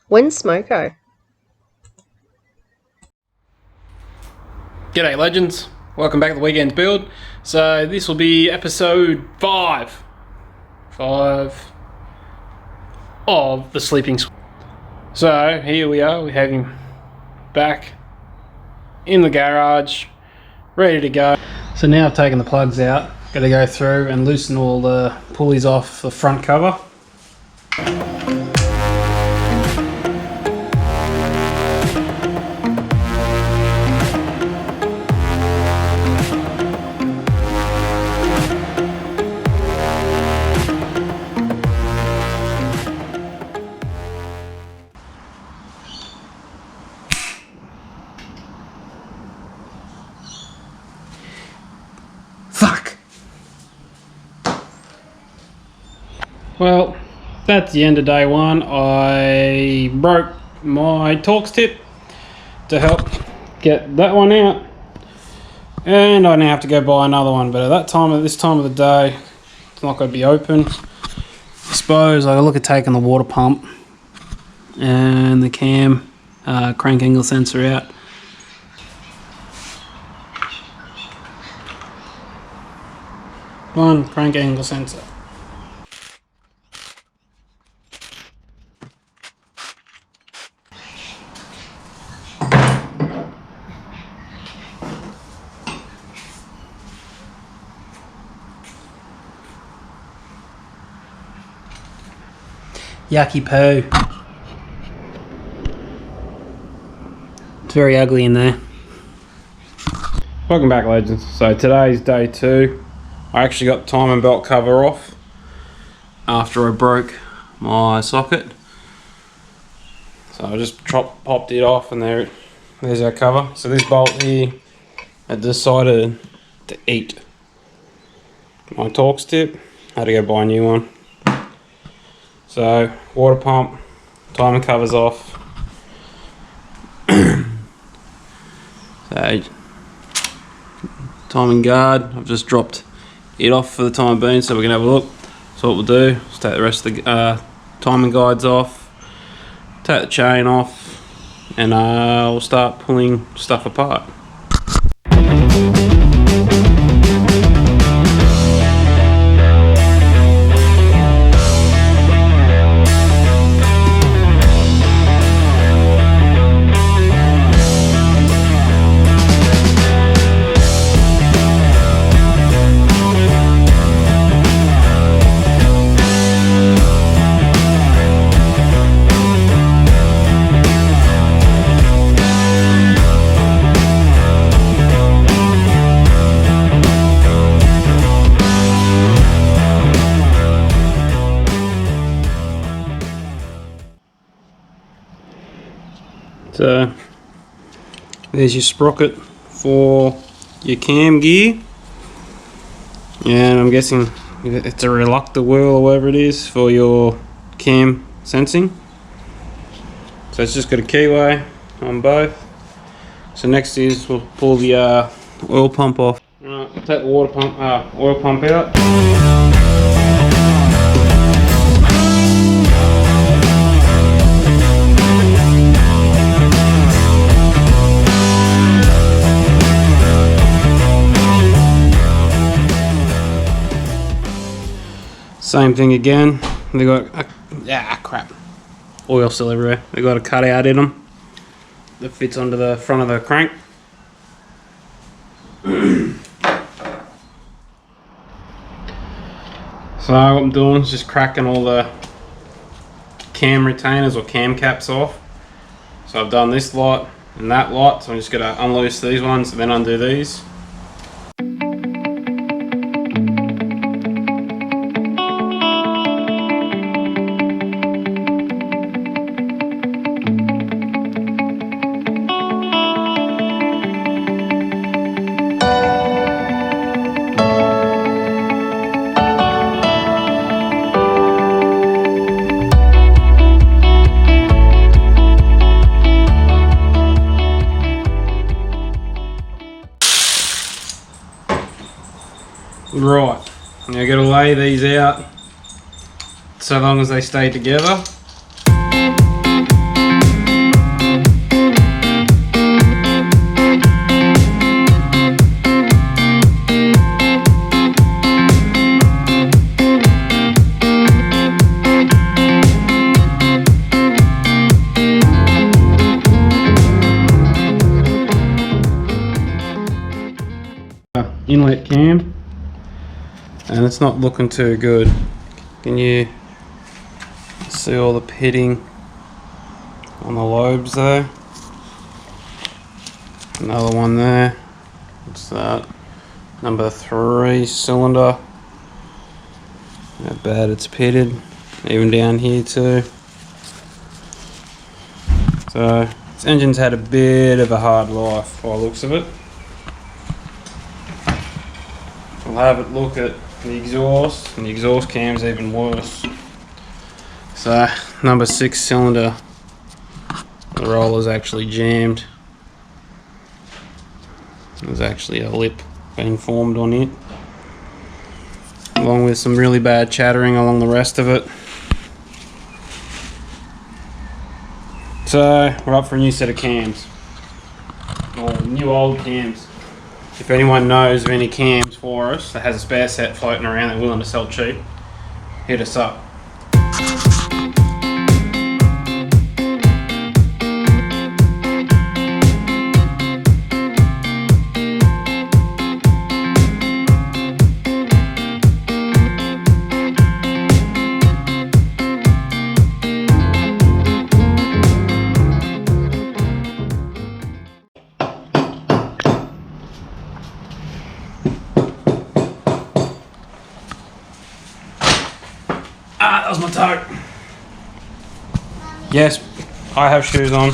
When's Smoko? G'day legends, welcome back to the weekend's build. So this will be episode 5 of the Sleeping Swede. So here we are, we have him back in the garage, ready to go. So now I've taken the plugs out, got to go through and loosen all the pulleys off the front cover. Fuck! Well, that's the end of day one. I broke my Torx tip to help get that one out, and I now have to go buy another one, but at this time of the day it's not going to be open. I suppose I'll look at taking the water pump and the cam crank angle sensor out. One crank angle sensor. Yucky poo. It's very ugly in there. Welcome back, legends. So today's day 2. I actually got the timing belt cover off after I broke my socket. So I just popped it off, and there's our cover. So this bolt here, I decided to eat my Torx tip. I had to go buy a new one. So water pump, timing cover's off. So timing guard, I've just dropped it off for the time being, so we can have a look. So what we'll do is take the rest of the timing guides off, take the chain off, and we'll start pulling stuff apart. So there's your sprocket for your cam gear, and I'm guessing it's a reluctor wheel or whatever it is for your cam sensing. So it's just got a keyway on both. So next is we'll pull the oil pump off. Alright, take the oil pump out. Same thing again. They got crap, oil still everywhere. They got a cutout in them that fits onto the front of the crank. So what I'm doing is just cracking all the cam retainers or cam caps off. So I've done this lot and that lot, so I'm just gonna unloose these ones and then undo these. Right, now got to lay these out so long as they stay together. inlet cam, and it's not looking too good. Can you see all the pitting on the lobes there? Another one there. What's that? Number 3 cylinder. How bad it's pitted. Even down here too. So this engine's had a bit of a hard life by the looks of it. We'll have a look at the exhaust, and the exhaust cam's even worse. So number 6 cylinder, the roller's actually jammed. There's actually a lip being formed on it, along with some really bad chattering along the rest of it. So we're up for a new set of cams, or new old cams. If anyone knows of any cams for us that has a spare set floating around they're willing to sell cheap, hit us up. Ah, that was my toe. Yes, I have shoes on.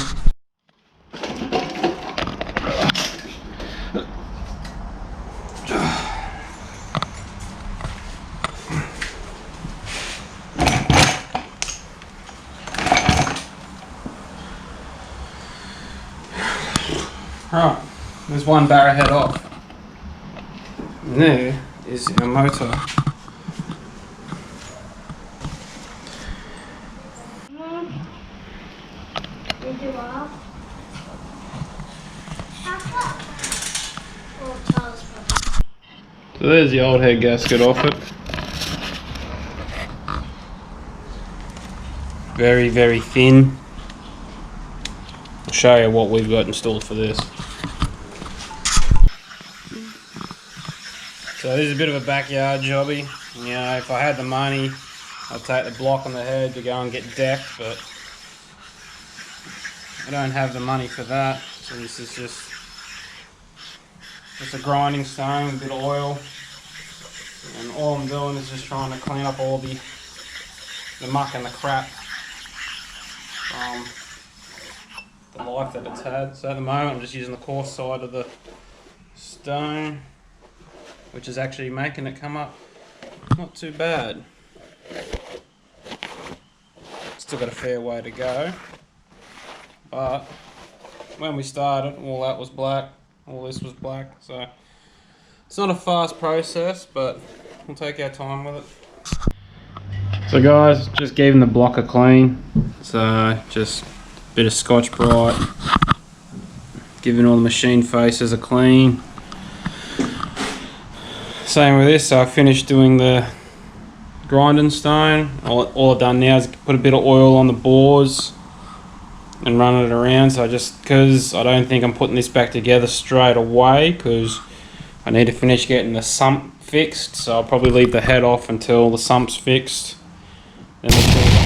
Right, there's one barra head off. And there is our motor. So there's the old head gasket off it. Very, very thin. I'll show you what we've got installed for this. So this is a bit of a backyard jobby. You know, if I had the money, I'd take the block on the head to go and get decked, but I don't have the money for that. So this is just a grinding stone with a bit of oil. And all I'm doing is just trying to clean up all the muck and the crap from the life that it's had. So at the moment I'm just using the coarse side of the stone, which is actually making it come up not too bad. Still got a fair way to go, but when we started all that was black, all this was black, so it's not a fast process, but we'll take our time with it. So guys, just gave the block a clean. So just a bit of Scotch-Brite, giving all the machine faces a clean. Same with this, so I finished doing the grinding stone. All I've done now is put a bit of oil on the bores and run it around. So because I don't think I'm putting this back together straight away, because I need to finish getting the sump fixed, so I'll probably leave the head off until the sump's fixed. Then we'll